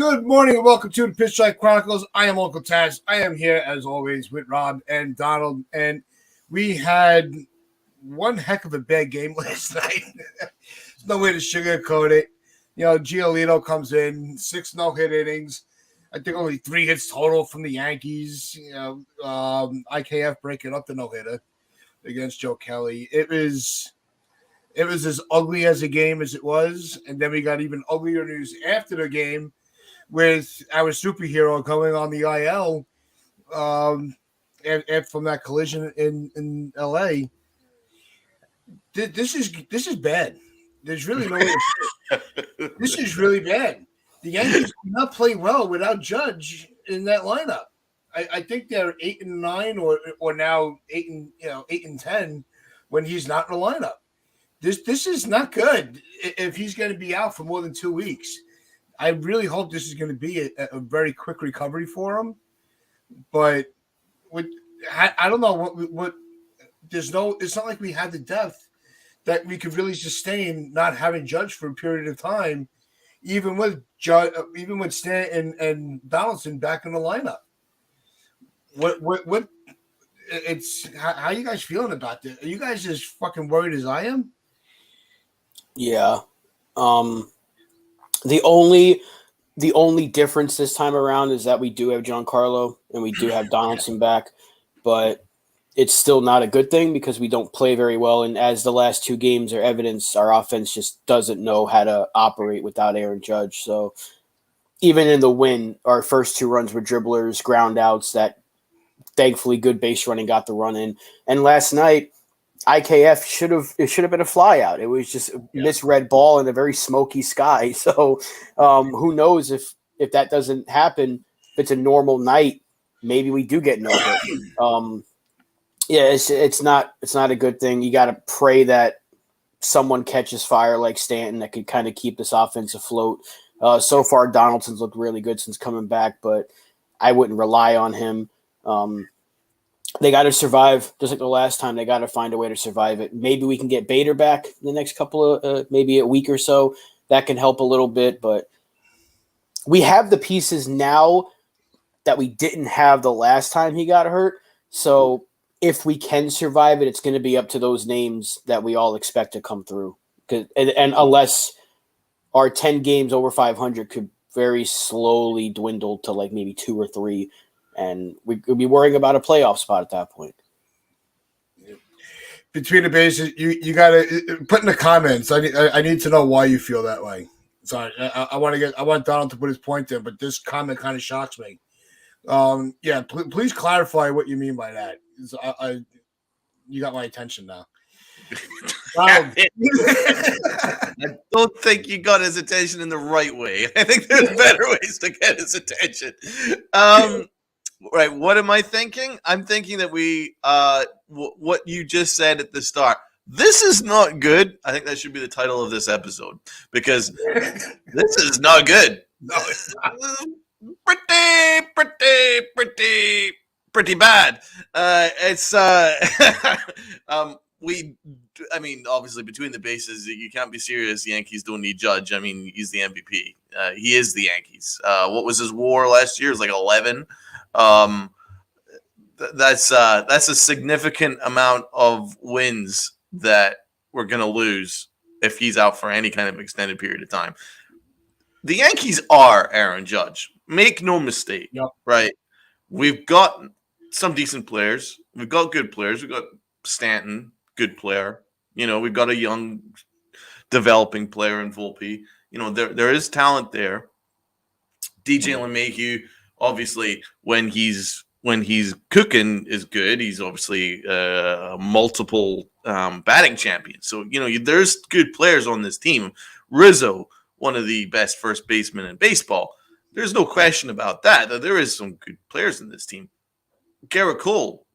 Good morning and welcome to the Pitch Strike Chronicles. I am Uncle Taz. I am here as always with Rob and Donald, and we had one heck of a bad game last night. There's no way to sugarcoat it. You know, Giolito comes in, 6 no-hit innings. I think only 3 hits total from the Yankees. You know, IKF breaking up the no-hitter against Joe Kelly. It was as ugly as a game as it was, and then we got even uglier news after the game with our superhero going on the IL and from that collision in LA. This is bad. There's really no way to this is really bad. The Yankees do not play well without Judge in that lineup. I think they're 8-9 or now 8-10 when he's not in the lineup. This is not good if he's going to be out for more than 2 weeks. I really hope this is going to be a very quick recovery for him. But I don't know what there's no. It's not like we had the depth that we could really sustain not having Judge for a period of time, even with Stanton and Donaldson back in the lineup. What? It's how you guys feeling about this? Are you guys as fucking worried as I am? Yeah. The only difference this time around is that we do have Giancarlo and we do have Donaldson back, but it's still not a good thing because we don't play very well. And as the last 2 games are evidence, our offense just doesn't know how to operate without Aaron Judge. So even in the win, our first 2 runs were dribblers, ground outs that thankfully good base running got the run in. And last night, IKF should have been a fly out. It was just a misread ball in a very smoky sky. So who knows if that doesn't happen, if it's a normal night, maybe we do get no hit. It's not a good thing. You got to pray that someone catches fire like Stanton that could kind of keep this offense afloat. So far, Donaldson's looked really good since coming back, but I wouldn't rely on him. They got to survive, just like the last time. They got to find a way to survive it. Maybe we can get Bader back in the next couple of maybe a week or so. That can help a little bit, but we have the pieces now that we didn't have the last time he got hurt. So if we can survive it, it's going to be up to those names that we all expect to come through. And unless our 10 games over 500 could very slowly dwindle to like maybe 2 or 3. And we could be worrying about a playoff spot at that point. Between the bases, you got to put in the comments. I need to know why you feel that way. Sorry, I want Donald to put his point in, but this comment kind of shocks me. Please clarify what you mean by that. You got my attention now. I don't think you got his attention in the right way. I think there's better ways to get his attention. Right. What am I thinking? I'm thinking that what you just said at the start. This is not good. I think that should be the title of this episode because this is not good. No, it's not. Pretty bad. Obviously between the bases, you can't be serious. The Yankees don't need Judge. I mean, he's the MVP. He is the Yankees. What was his WAR last year? It was like 11. That's a significant amount of wins that we're going to lose if he's out for any kind of extended period of time. The Yankees are Aaron Judge. Make no mistake, right? We've got some decent players. We've got good players. We've got Stanton, good player. We've got a young developing player in Volpe. There is talent there. DJ LeMahieu, obviously, when he's cooking, is good. He's obviously a multiple batting champion. So there's good players on this team. Rizzo, one of the best first basemen in baseball. There's no question about that. There is some good players in this team. Garrett Cole,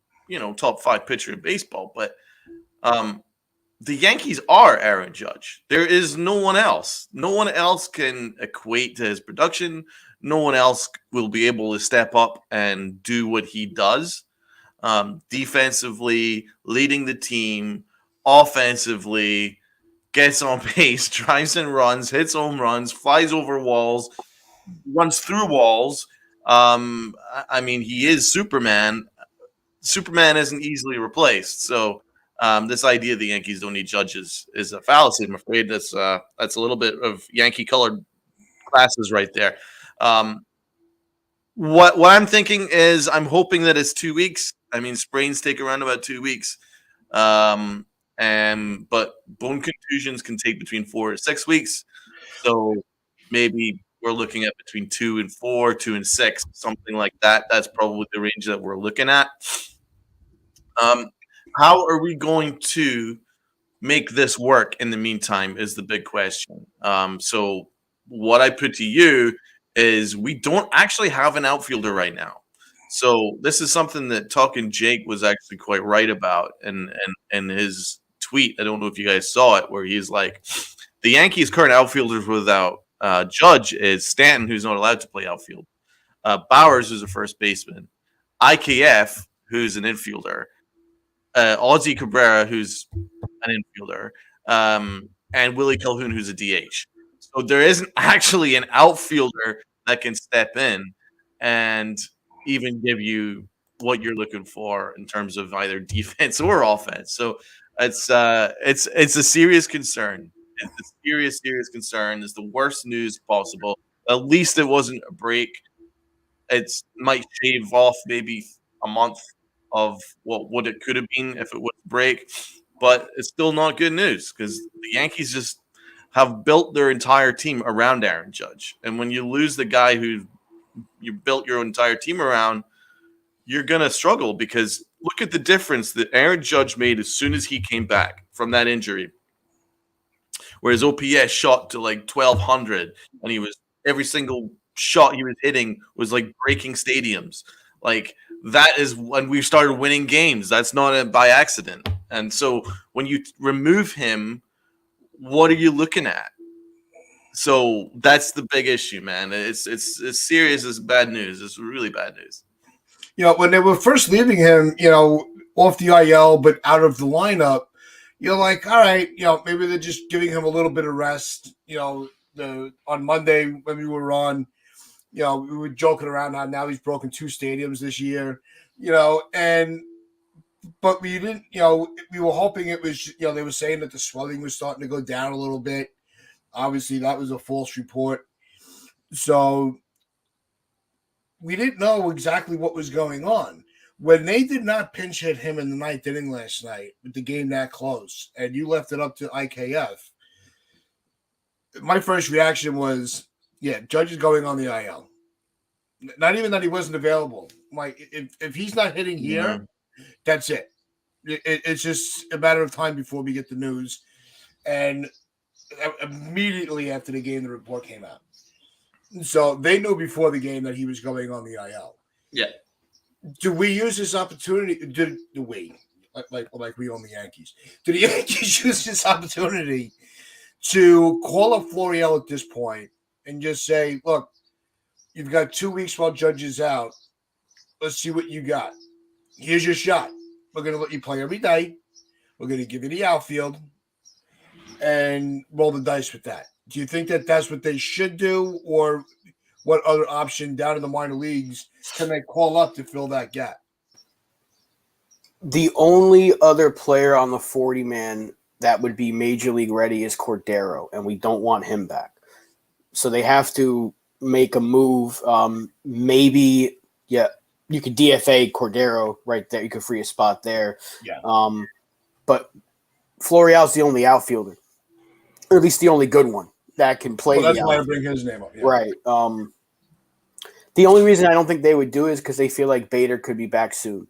top 5 pitcher in baseball, but the Yankees are Aaron Judge. There is no one else. No one else can equate to his production. No one else will be able to step up and do what he does. Defensively, leading the team, offensively, gets on base, drives and runs, hits home runs, flies over walls. runs through walls. I mean, he is Superman. Superman isn't easily replaced. So this idea the Yankees don't need judges is a fallacy. I'm afraid that's a little bit of Yankee colored glasses right there. Um, what I'm thinking is I'm hoping that it's 2 weeks. I mean, sprains take around about 2 weeks. Um, and but bone contusions can take between 4 to 6 weeks. So maybe we're looking at between 2 and 4, 2 and 6, something like that. That's probably the range that we're looking at. Um, how are we going to make this work in the meantime is the big question. So what I put to you is we don't actually have an outfielder right now. So this is something that Talking Jake was actually quite right about and his tweet. I don't know if you guys saw it, where he's like, the Yankees' current outfielders without Judge is Stanton, who's not allowed to play outfield, Bowers, who's a first baseman, IKF, who's an infielder, Ozzy Cabrera, who's an infielder, and Willie Calhoun, who's a DH. So there isn't actually an outfielder that can step in and even give you what you're looking for in terms of either defense or offense. So it's a serious concern. It's a serious concern. It's the worst news possible. At least it wasn't a break. It's might shave off maybe a month of what it could have been if it was a break, but it's still not good news because the Yankees just have built their entire team around Aaron Judge, and when you lose the guy who you built your entire team around, you're gonna struggle because look at the difference that Aaron Judge made as soon as he came back from that injury, where his OPS shot to like 1,200, and he was every single shot he was hitting was like breaking stadiums. Like that is when we started winning games. That's not by accident. And so when you remove him, what are you looking at? So that's the big issue, man. It's serious. It's bad news. It's really bad news. When they were first leaving him, off the IL but out of the lineup, you're like, all right, maybe they're just giving him a little bit of rest. On Monday when we were on, we were joking around how now he's broken 2 stadiums this year, but we didn't, we were hoping it was, they were saying that the swelling was starting to go down a little bit. Obviously, that was a false report. So we didn't know exactly what was going on. When they did not pinch hit him in the 9th inning last night with the game that close, and you left it up to IKF, my first reaction was, yeah, Judge is going on the IL. Not even that he wasn't available. Like, if he's not hitting here, that's it. It's just a matter of time before we get the news. And immediately after the game, the report came out. So they knew before the game that he was going on the IL. Yeah. Do we use this opportunity? Do we, like we own the Yankees? Do the Yankees use this opportunity to call up Florial at this point and just say, look, you've got 2 weeks while Judge is out. Let's see what you got. Here's your shot. We're going to let you play every day. We're going to give you the outfield and roll the dice with that. Do you think that that's what they should do, or what other option down in the minor leagues can they call up to fill that gap? The only other player on the 40-man that would be major league ready is Cordero, and we don't want him back. So they have to make a move. Maybe, you could DFA Cordero right there. You could free a spot there. Yeah. But Florial's the only outfielder, or at least the only good one that can play. Well, that's why I bring his name up. Yeah. Right. The only reason I don't think they would do it is because they feel like Bader could be back soon,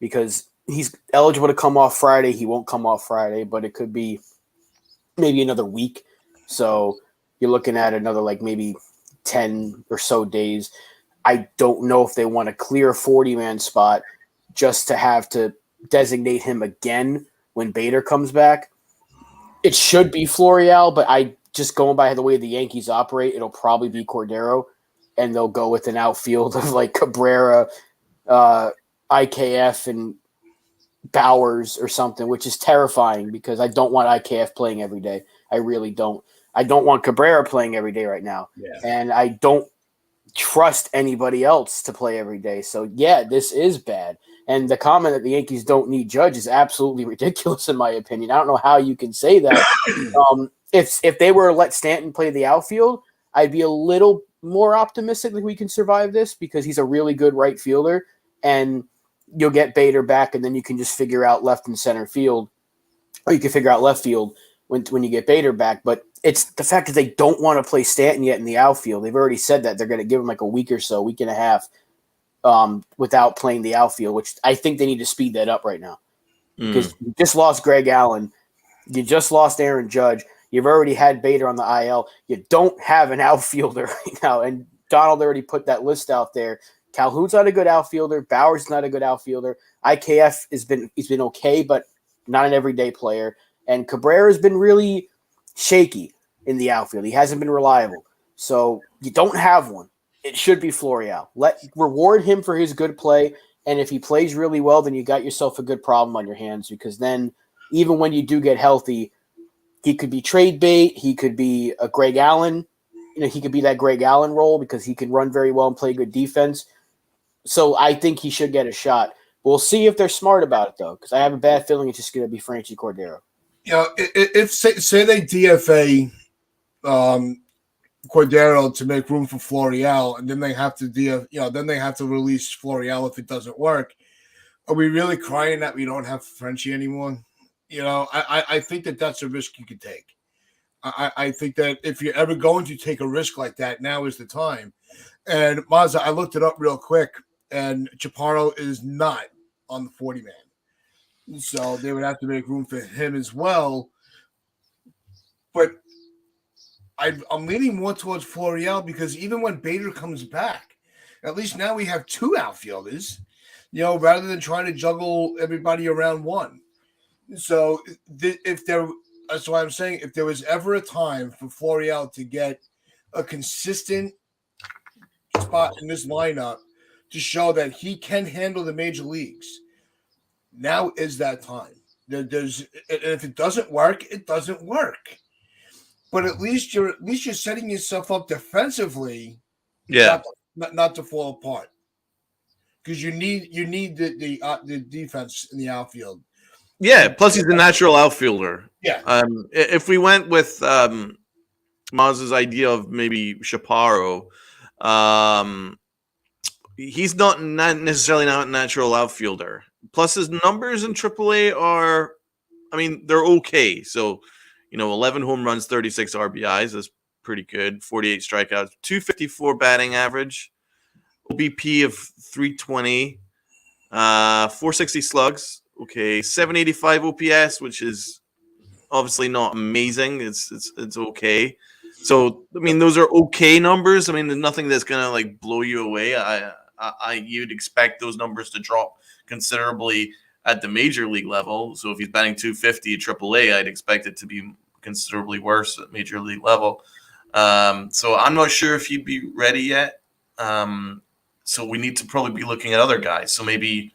because he's eligible to come off Friday. He won't come off Friday, but it could be maybe another week. So you're looking at another maybe 10 or so days. I don't know if they want to clear a 40-man spot just to have to designate him again when Bader comes back. It should be Florial, but I just going by the way the Yankees operate, it'll probably be Cordero, and they'll go with an outfield of Cabrera, IKF, and Bowers or something, which is terrifying because I don't want IKF playing every day. I really don't. I don't want Cabrera playing every day right now. Yeah. And I don't trust anybody else to play every day. So yeah, this is bad. And the comment that the Yankees don't need Judge is absolutely ridiculous in my opinion. I don't know how you can say that. If they were to let Stanton play the outfield, I'd be a little more optimistic that we can survive this because he's a really good right fielder, and you'll get Bader back, and then you can just figure out left and center field, or you can figure out left field when you get Bader back. But it's the fact that they don't want to play Stanton yet in the outfield. They've already said that they're going to give him like a week or so, week and a half, without playing the outfield, which I think they need to speed that up right now because you just lost Greg Allen, you just lost Aaron Judge. You've already had Bader on the IL. You don't have an outfielder right now. And Donald already put that list out there. Calhoun's not a good outfielder. Bauer's not a good outfielder. IKF he's been okay, but not an everyday player. And Cabrera's been really shaky in the outfield. He hasn't been reliable. So you don't have one. It should be Florial. Reward him for his good play. And if he plays really well, then you got yourself a good problem on your hands because then even when you do get healthy, he could be trade bait. He could be a Greg Allen. He could be that Greg Allen role because he can run very well and play good defense. So I think he should get a shot. We'll see if they're smart about it, though, because I have a bad feeling it's just going to be Franchi Cordero. If say they DFA Cordero to make room for Florial, and then they have to then they have to release Florial if it doesn't work. Are we really crying that we don't have Frenchie anymore? I think that's a risk you could take. I think that if you're ever going to take a risk like that, now is the time. And Mazza, I looked it up real quick, and Chaparro is not on the 40-man. So they would have to make room for him as well. But I'm leaning more towards Florial because even when Bader comes back, at least now we have two outfielders, rather than trying to juggle everybody around one. So that's why I'm saying if there was ever a time for Florial to get a consistent spot in this lineup to show that he can handle the major leagues, now is that time. And if it doesn't work, it doesn't work. But at least you're setting yourself up defensively, not to fall apart, because you need the defense in the outfield. Yeah, plus he's a natural outfielder. Yeah. If we went with Maz's idea of maybe Chaparro, he's not necessarily not a natural outfielder. Plus his numbers in AAA are, they're okay. So, 11 home runs, 36 RBIs. That's pretty good. 48 strikeouts, 254 batting average, OBP of 320, 460 slugs. Okay, 785 OPS, which is obviously not amazing. It's okay. So those are okay numbers. There's nothing that's gonna blow you away. You'd expect those numbers to drop considerably at the major league level. So if he's batting 250 at AAA, I'd expect it to be considerably worse at major league level. So I'm not sure if he'd be ready yet. So we need to probably be looking at other guys. So maybe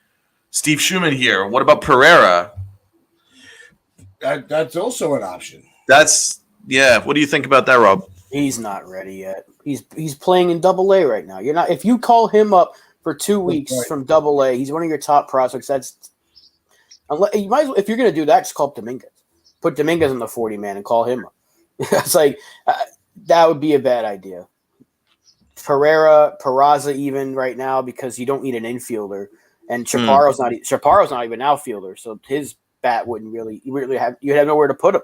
Steve Schumann here. What about Pereira? That's also an option. What do you think about that, Rob? He's not ready yet. He's playing in Double-A right now. You're not. If you call him up for 2 weeks from Double-A, he's one of your top prospects. You might as well, if you're going to do that, just call up Dominguez. Put Dominguez on the 40-man and call him up. It's that would be a bad idea. Peraza even right now because you don't need an infielder. And Chaparro's not even an outfielder, so his bat wouldn't really you'd have nowhere to put him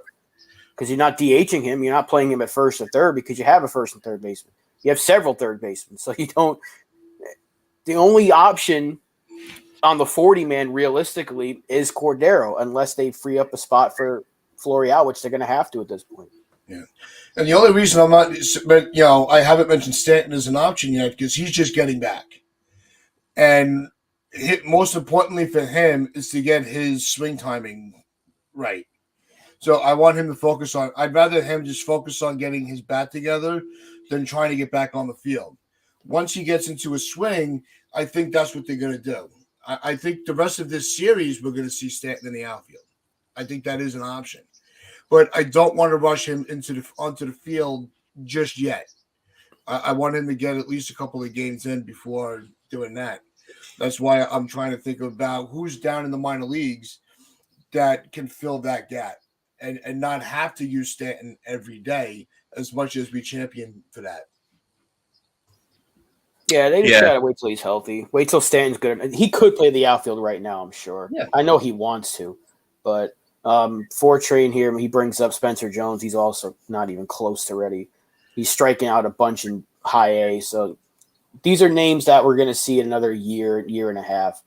because you're not DHing him, you're not playing him at first or third because you have a first and third baseman. You have several third basemen, so you don't. The only option on the 40-man realistically is Cordero, unless they free up a spot for Florial, which they're going to have to at this point. Yeah, and the only reason I'm not, I haven't mentioned Stanton as an option yet because he's just getting back, and most importantly for him is to get his swing timing right. So I want him to focus on. I'd rather him just focus on getting his bat together than trying to get back on the field. Once he gets into a swing, I think that's what they're going to do. I think the rest of this series we're going to see Stanton in the outfield. I think that is an option. But I don't want to rush him onto the field just yet I want him to get at least a couple of games in before doing that. That's why I'm trying to think about who's down in the minor leagues that can fill that gap and not have to use Stanton every day as much as we champion for that. Yeah, they just Yeah. gotta wait till he's healthy. Wait till Stanton's good. He could play the outfield right now, I'm sure. Yeah. I know he wants to, but for train here, he brings up Spencer Jones. He's also not even close to ready. He's striking out a bunch in high A. So these are names that we're gonna see in another year and a half.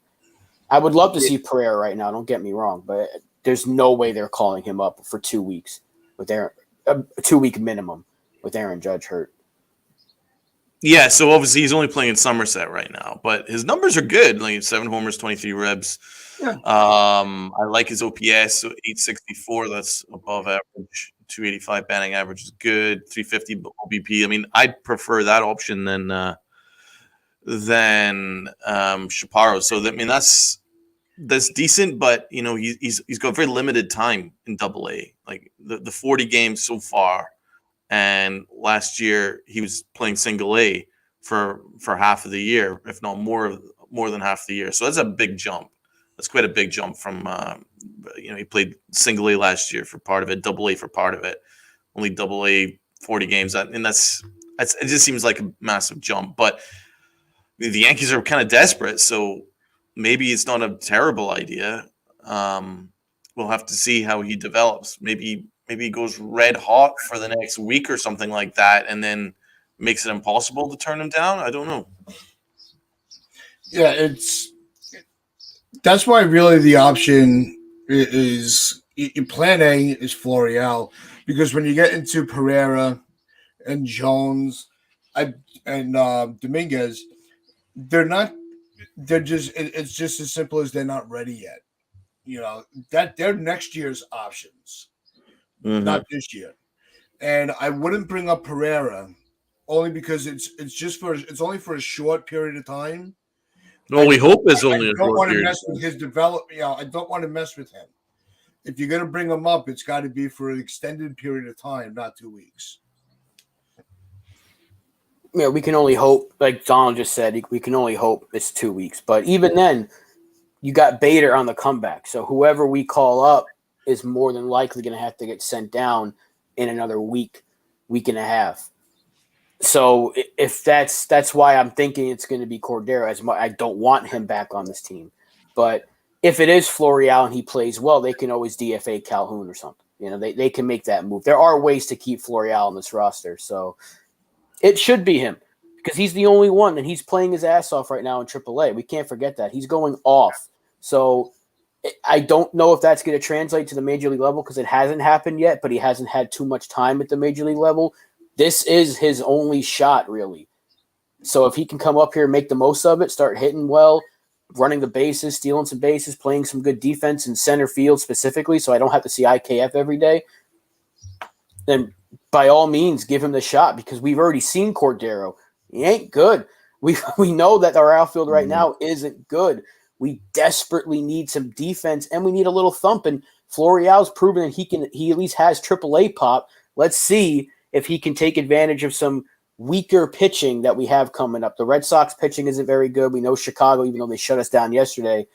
I would love to see Pereira right now. Don't get me wrong, but there's no way they're calling him up for 2 weeks with a 2-week minimum with Aaron Judge hurt. Yeah, so obviously he's only playing in Somerset right now, but his numbers are good. Like 7 homers, 23 ribs. Yeah. I like his OPS, so 864. That's above average. 285 batting average is good. 350 OBP. I mean, I'd prefer that option than Chaparro. So that's decent, but he's got very limited time in AA. Like the 40 games so far. And last year he was playing single A for half of the year, if not more than half the year. So that's a big jump. That's quite a big jump from he played single A last year for part of it, double A for part of it. Only double A 40 games, and that's it just seems like a massive jump. But the Yankees are kind of desperate, so maybe it's not a terrible idea. We'll have to see how he develops. Maybe he goes red hot for the next week or something like that, and then makes it impossible to turn him down. I don't know. Yeah, that's why really the option is plan A is Florial, because when you get into Pereira and Jones and Dominguez, it's just as simple as they're not ready yet. That they're next year's options. Not this year. And I wouldn't bring up Pereira only because it's only for a short period of time. No, we hope it's only a short period. I don't want to mess with his development. I don't want to mess with him. If you're going to bring him up, it's got to be for an extended period of time, not 2 weeks. Yeah, we can only hope, like Donald just said, we can only hope it's 2 weeks. But even then, you got Bader on the comeback. So whoever we call up is more than likely going to have to get sent down in another week and a half. So if that's why I'm thinking it's going to be Cordero. I don't want him back on this team. But if it is Florial and he plays well, they can always DFA Calhoun or something. They can make that move. There are ways to keep Florial on this roster. So it should be him because he's the only one, and he's playing his ass off right now in AAA. We can't forget that. He's going off. So I don't know if that's going to translate to the major league level because it hasn't happened yet, but he hasn't had too much time at the major league level. This is his only shot, really. So if he can come up here and make the most of it, start hitting well, running the bases, stealing some bases, playing some good defense in center field specifically, so I don't have to see IKF every day, then by all means give him the shot because we've already seen Cordero. He ain't good. We know that our outfield right now isn't good. We desperately need some defense, and we need a little thump. And Florial's proven that he at least has AAA pop. Let's see if he can take advantage of some weaker pitching that we have coming up. The Red Sox pitching isn't very good. We know Chicago, even though they shut us down yesterday,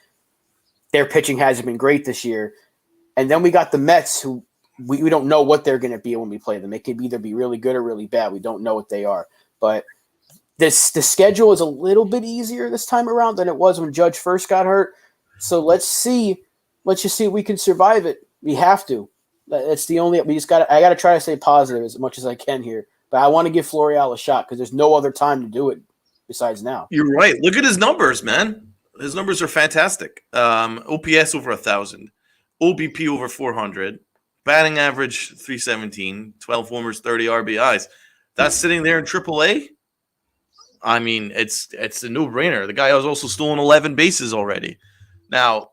their pitching hasn't been great this year. And then we got the Mets, who we don't know what they're going to be when we play them. They could either be really good or really bad. We don't know what they are. But the schedule is a little bit easier this time around than it was when Judge first got hurt. So let's just see if we can survive it. We have to. That's the only. I got to try to stay positive as much as I can here. But I want to give Florial a shot because there's no other time to do it besides now. You're right. Look at his numbers, man. His numbers are fantastic. OPS over 1,000, OBP over 400, batting average 317, 12 homers, 30 RBIs. That's sitting there in AAA. I mean, it's a no-brainer. The guy has also stolen 11 bases already. Now,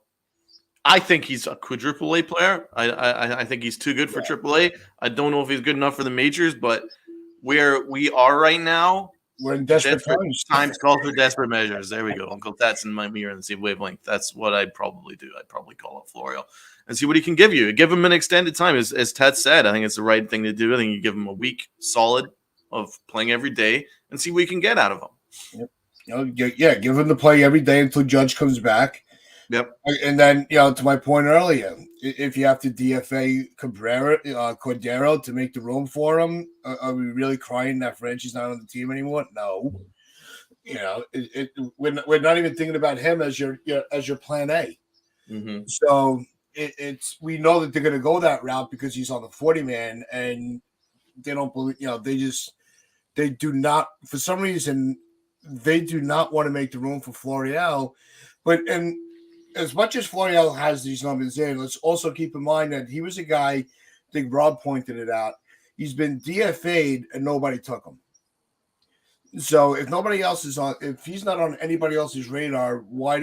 I think he's a quadruple A player. I think he's too good for AAA. I don't know if he's good enough for the majors, but where we are right now, we're in desperate times. Times calls for desperate measures. There we go. Uncle Tats and my mirror in the same wavelength. That's what I'd probably do. I'd probably call up Florio and see what he can give you. Give him an extended time. As Tats said, I think it's the right thing to do. I think you give him a week solid of playing every day, and see what you can get out of him. Yep. Give him to play every day until Judge comes back. Yep. And then, to my point earlier, if you have to DFA Cordero to make the room for him, are we really crying that Frenchie's not on the team anymore? No. We're not even thinking about him as your plan A. Mm-hmm. So we know that they're going to go that route because he's on the 40-man, and they don't believe. They do not, for some reason, they do not want to make the room for Florial. And as much as Florial has these numbers in, let's also keep in mind that he was a guy, I think Rob pointed it out, he's been DFA'd and nobody took him. So if nobody else is if he's not on anybody else's radar, why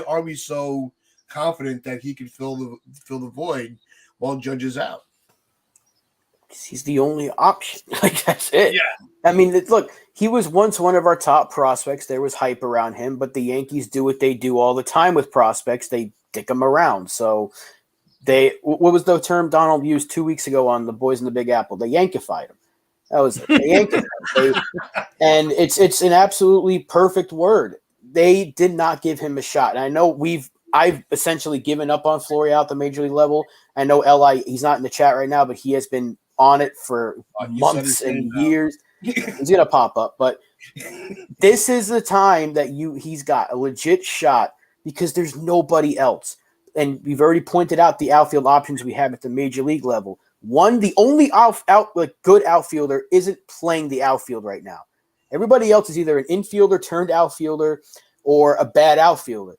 are we so confident that he can fill the void while Judge is out? He's the only option. Like, that's it. Yeah. I mean, look, he was once one of our top prospects. There was hype around him, but the Yankees do what they do all the time with prospects. They dick them around. So what was the term Donald used 2 weeks ago on the Boys in the Big Apple? They Yankified him. That was it. They Yankified him. And it's an absolutely perfect word. They did not give him a shot. And I know I've essentially given up on Florial at the major league level. I know he's not in the chat right now, but he has been on it for months and years. He's gonna pop up, but this is the time that he's got a legit shot because there's nobody else. And we've already pointed out the outfield options we have at the major league level. The only good outfielder isn't playing the outfield right now. Everybody else is either an infielder turned outfielder or a bad outfielder.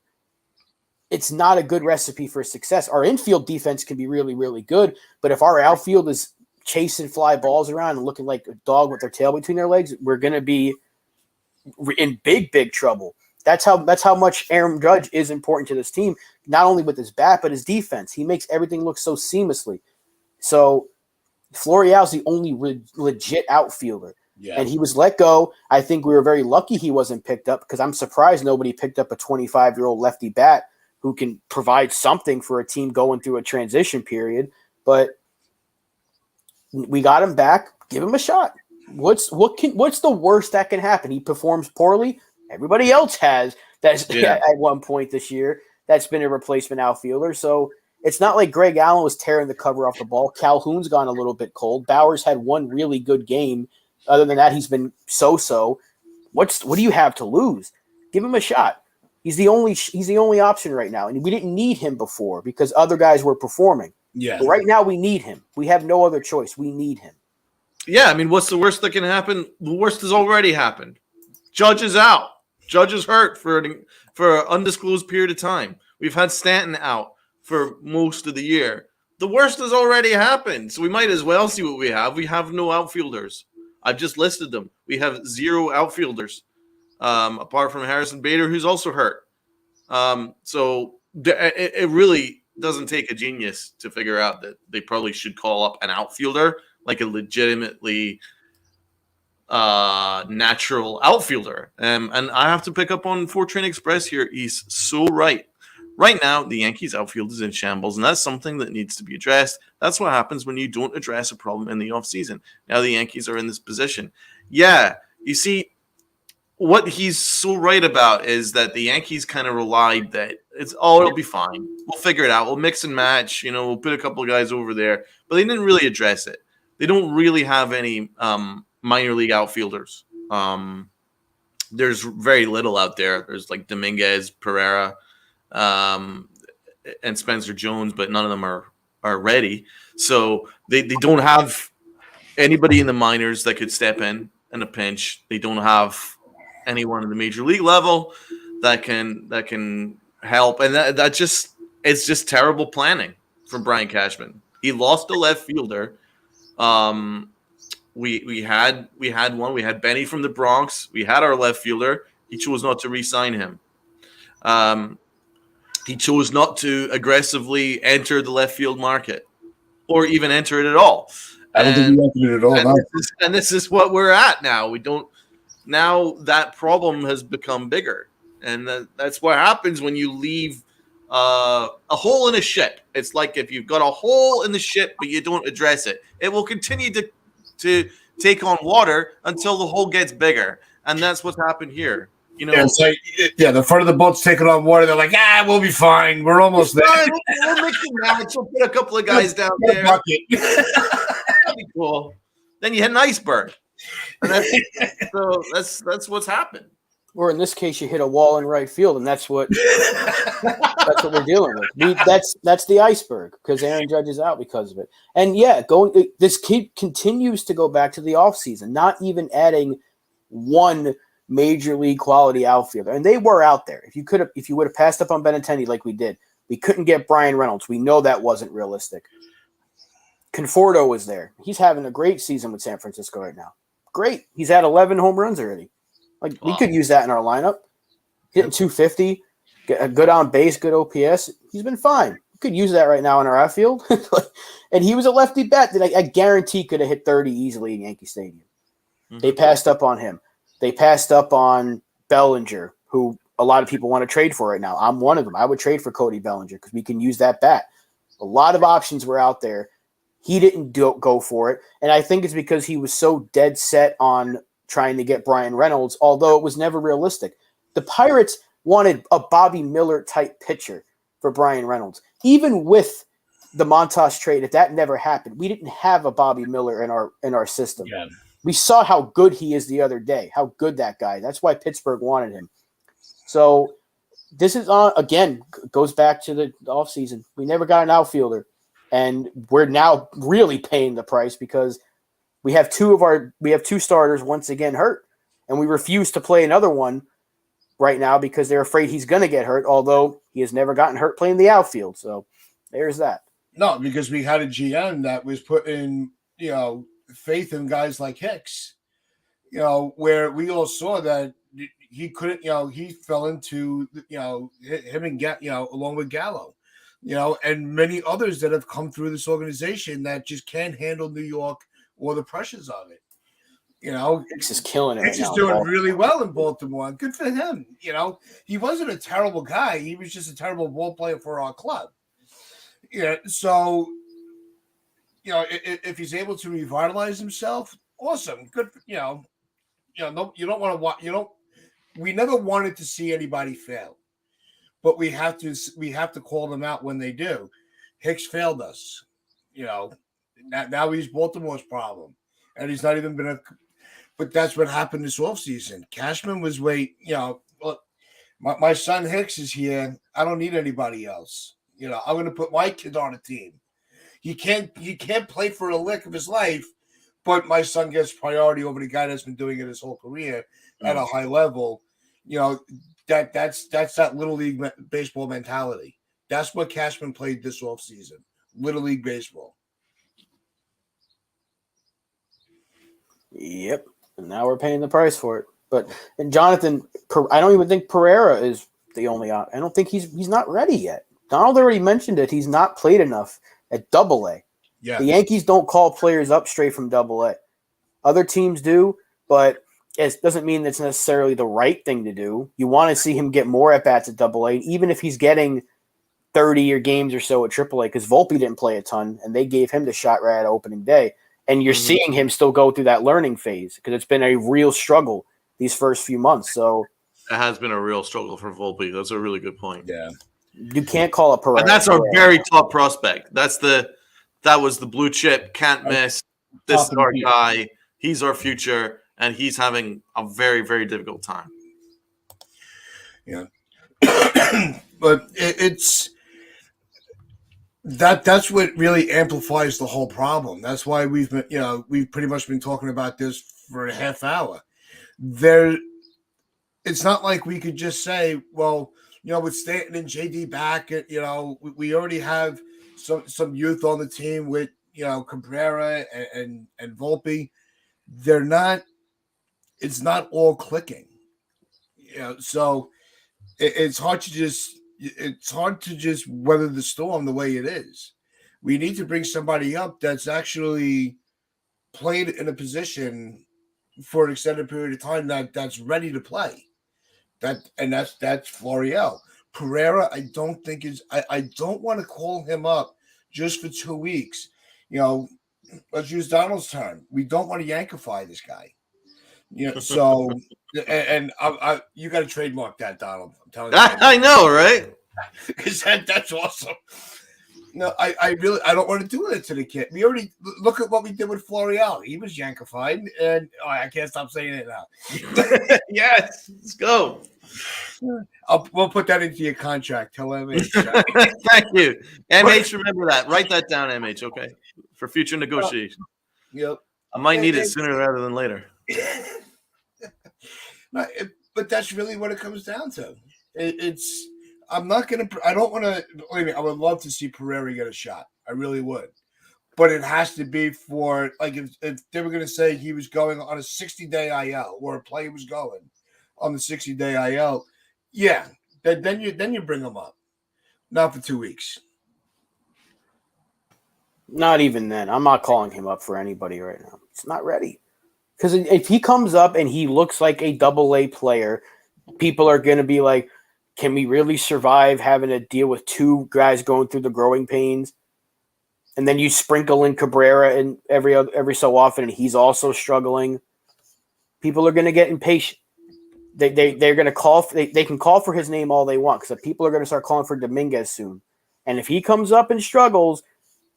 It's not a good recipe for success. Our infield defense can be really, really good, but if our outfield is chasing fly balls around and looking like a dog with their tail between their legs, we're going to be in big, big trouble. That's how much Aaron Judge is important to this team, not only with his bat, but his defense. He makes everything look so seamlessly. So Florial's the only legit outfielder. Yeah. And he was let go. I think we were very lucky he wasn't picked up because I'm surprised nobody picked up a 25-year-old lefty bat who can provide something for a team going through a transition period. But we got him back. Give him a shot. What's the worst that can happen? He performs poorly. Everybody else has. That's at one point this year. That's been a replacement outfielder. So it's not like Greg Allen was tearing the cover off the ball. Calhoun's gone a little bit cold. Bauer's had one really good game. Other than that, he's been so-so. What do you have to lose? Give him a shot. He's the only option right now, and we didn't need him before because other guys were performing. Yeah. But right now, we need him. We have no other choice. We need him. Yeah, I mean, what's the worst that can happen? The worst has already happened. Judge is out. Judge is hurt for an undisclosed period of time. We've had Stanton out for most of the year. The worst has already happened, so we might as well see what we have. We have no outfielders. I've just listed them. We have 0 outfielders, apart from Harrison Bader, who's also hurt. So it really doesn't take a genius to figure out that they probably should call up an outfielder, like a legitimately natural outfielder. And I have to pick up on 4-Train Express here. He's so right. Right now, the Yankees outfield is in shambles, and that's something that needs to be addressed. That's what happens when you don't address a problem in the offseason. Now the Yankees are in this position. Yeah, you see, what he's so right about is that the Yankees kind of relied that it'll be fine. We'll figure it out. We'll mix and match. We'll put a couple of guys over there. But they didn't really address it. They don't really have any minor league outfielders. There's very little out there. There's like Dominguez, Pereira, and Spencer Jones, but none of them are ready. So they don't have anybody in the minors that could step in a pinch. They don't have anyone in the major league level that can help, and it's just terrible planning from Brian Cashman. He lost a left fielder. We had one. We had Benny from the Bronx. We had our left fielder. He chose not to re-sign him. He chose not to aggressively enter the left field market or even enter it at all. I don't think he entered it at all. And this is what we're at now. Now that problem has become bigger. And that's what happens when you leave a hole in a ship. It's like if you've got a hole in the ship, but you don't address it, it will continue to take on water until the hole gets bigger. And that's what's happened here. You know, it's like, the front of the boat's taking on water. They're like, we'll be fine. We're almost there. fine, we'll make the match. We'll put a couple of guys down there. That'd be cool. Then you hit an iceberg. And that's what's happened. Or in this case, you hit a wall in right field, and that's what we're dealing with. That's the iceberg because Aaron Judge is out because of it. And this continues to go back to the offseason, not even adding one major league quality outfielder. And they were out there. If you would have passed up on Benintendi like we did, we couldn't get Brian Reynolds. We know that wasn't realistic. Conforto was there. He's having a great season with San Francisco right now. Great. He's had 11 home runs already. We could use that in our lineup. Hitting 250, get a good on base, good OPS. He's been fine. We could use that right now in our outfield. And he was a lefty bat that I guarantee could have hit 30 easily in Yankee Stadium. Mm-hmm. They passed up on him. They passed up on Bellinger, who a lot of people want to trade for right now. I'm one of them. I would trade for Cody Bellinger because we can use that bat. A lot of options were out there. He didn't go for it. And I think it's because he was so dead set on trying to get Brian Reynolds, although it was never realistic. The Pirates wanted a Bobby Miller type pitcher for Brian Reynolds. Even with the Montas trade, if that never happened, we didn't have a Bobby Miller in our system. Yeah. We saw how good he is the other day, how good that guy. That's why Pittsburgh wanted him. So this is again goes back to the offseason. We never got an outfielder, and we're now really paying the price because we have two starters once again hurt, and we refuse to play another one right now because they're afraid he's going to get hurt, although he has never gotten hurt playing the outfield. So there's that. No, because we had a GM that was putting, faith in guys like Hicks, where we all saw that he couldn't, he fell into, him and, along with Gallo, and many others that have come through this organization that just can't handle New York or the pressures of it. Hicks is killing it. Hicks is doing really well in Baltimore. Good for him. He wasn't a terrible guy. He was just a terrible ball player for our club. So, if he's able to revitalize himself, awesome. Good. No, you don't want to watch. We never wanted to see anybody fail, but we have to call them out when they do. Hicks failed us. Now he's Baltimore's problem, and he's not even been but that's what happened this offseason. Cashman was look, my son Hicks is here. I don't need anybody else. I'm going to put my kid on a team. He can't play for a lick of his life, but my son gets priority over the guy that's been doing it his whole career at a high level. That's that little league baseball mentality. That's what Cashman played this offseason. Little league baseball. Yep. And now we're paying the price for it. And Jonathan, I don't even think Pereira is the only out. I don't think he's not ready yet. Donald already mentioned it. He's not played enough at Double-A. Yeah. The Yankees don't call players up straight from Double-A. Other teams do, but it doesn't mean that's necessarily the right thing to do. You want to see him get more at-bats at Double-A, even if he's getting 30 or games or so at Triple-A, because Volpe didn't play a ton, and they gave him the shot right at opening day. And you're seeing him still go through that learning phase because it's been a real struggle these first few months. So it has been a real struggle for Volpe. That's a really good point. Yeah. You can't call a Pereira. And that's our very top prospect. That was the blue chip, can't miss. This is our guy. He's our future, and he's having a very, very difficult time. Yeah. But it's that's what really amplifies the whole problem. That's why we've pretty much been talking about this for a half hour. It's not like we could just say, well, with Stanton and JD back, we already have some youth on the team with Cabrera and Volpe. It's not all clicking. So it's hard to just weather the storm the way it is. We need to bring somebody up that's actually played in a position for an extended period of time that's ready to play. That's Florial. Pereira, I don't think I don't want to call him up just for 2 weeks. let's use Donald's term. We don't want to Yankify this guy. So and you got to trademark that, Donald. I'm telling you, I know, right? because that's awesome. No, I really don't want to do that to the kid. We already look at what we did with Florial. He was Yankified, and I can't stop saying it now. Yes, let's go. We'll put that into your contract. Tell MH. Thank you, MH. Remember that. Write that down, MH. Okay, for future negotiation. Yep. I might need it sooner rather than later. But that's really what it comes down to. It's. I'm not gonna. I don't want to. I would love to see Pereira get a shot. I really would. But it has to be for like if they were gonna say he was going on a 60-day IL or a player was going on the 60-day IL, yeah. Then you bring him up. Not for 2 weeks. Not even then. I'm not calling him up for anybody right now. It's not ready. Because if he comes up and he looks like a double-A player, people are going to be like, can we really survive having to deal with two guys going through the growing pains? And then you sprinkle in Cabrera and every so often, and he's also struggling. People are going to get impatient. They're going to call. They can call for his name all they want because people are going to start calling for Dominguez soon. And if he comes up and struggles,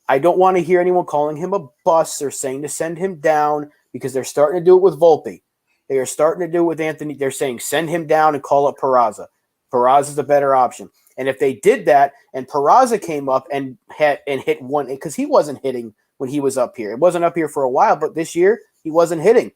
I don't want to hear anyone calling him a bust or saying to send him down because they're starting to do it with Volpe. They are starting to do it with Anthony. They're saying send him down and call up Peraza. Peraza is a better option. And if they did that and Peraza came up and hit one, because he wasn't hitting when he was up here. It wasn't up here for a while, but this year he wasn't hitting.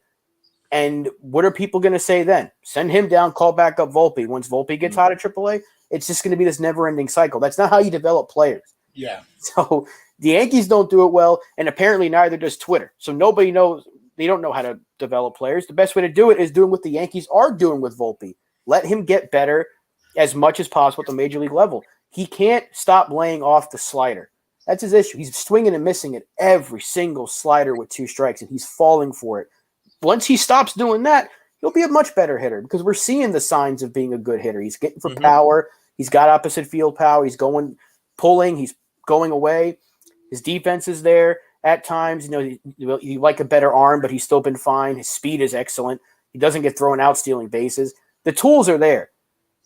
And what are people going to say then? Send him down, call back up Volpe. Once Volpe gets hot at AAA, it's just going to be this never-ending cycle. That's not how you develop players. Yeah. So the Yankees don't do it well, and apparently neither does Twitter. So nobody knows. They don't know how to develop players. The best way to do it is doing what the Yankees are doing with Volpe. Let him get better as much as possible at the major league level. He can't stop laying off the slider. That's his issue. He's swinging and missing at every single slider with 2 strikes, and he's falling for it. Once he stops doing that, he'll be a much better hitter because we're seeing the signs of being a good hitter. He's getting for power. He's got opposite field power. He's pulling. He's going away. His defense is there at times. You like a better arm, but he's still been fine. His speed is excellent. He doesn't get thrown out stealing bases. The tools are there.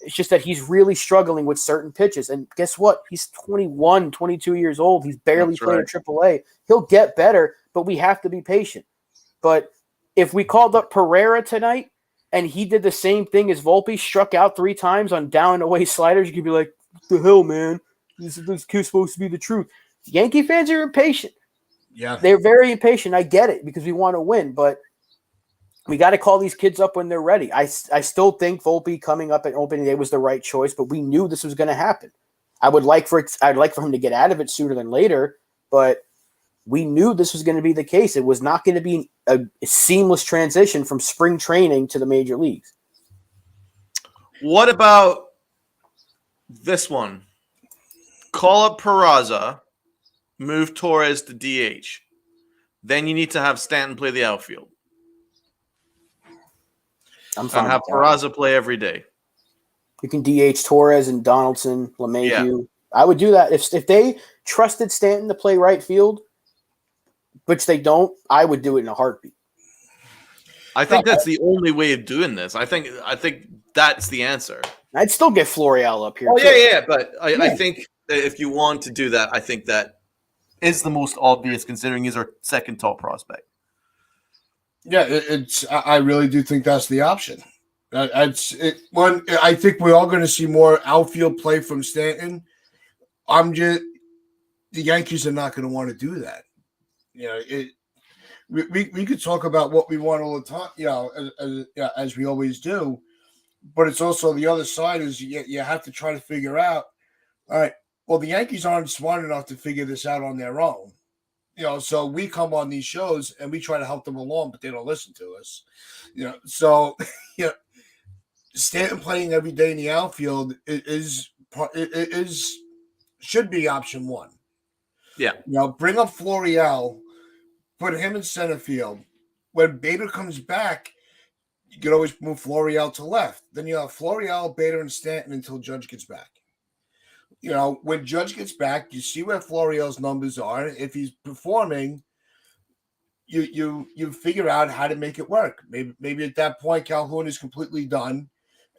It's just that he's really struggling with certain pitches. And guess what? He's 21, 22 years old. He's barely played at AAA. He'll get better, but we have to be patient. But if we called up Pereira tonight and he did the same thing as Volpe, struck out 3 times on down and away sliders, you could be like, what the hell, man? This is supposed to be the truth. Yankee fans are impatient. Yeah. They're very impatient. I get it because we want to win, but we got to call these kids up when they're ready. I still think Volpe coming up at opening day was the right choice, but we knew this was going to happen. I'd like for him to get out of it sooner than later, but we knew this was going to be the case. It was not going to be a seamless transition from spring training to the major leagues. What about this one? Call up Peraza, move Torres to DH. Then you need to have Stanton play the outfield. I'm fine. And have Peraza play every day. You can DH Torres and Donaldson, LeMahieu. Yeah. I would do that. If they trusted Stanton to play right field, which they don't, I would do it in a heartbeat. I think that's the only way of doing this. I think that's the answer. I'd still get Florial up here. Oh, yeah. But I think that if you want to do that, I think that is the most obvious considering he's our second top prospect. Yeah, I really do think that's the option. I think we're all going to see more outfield play from Stanton. The Yankees are not going to want to do that. We could talk about what we want all the time, as we always do, but it's also the other side is you have to try to figure out. All right, well, the Yankees aren't smart enough to figure this out on their own. So we come on these shows and we try to help them along, but they don't listen to us. So Stanton playing every day in the outfield should be option one. Yeah. Bring up Florial, put him in center field. When Bader comes back, you can always move Florial to left. Then you have Florial, Bader, and Stanton until Judge gets back. When Judge gets back, you see where Florial's numbers are. If he's performing, you figure out how to make it work. Maybe at that point Calhoun is completely done,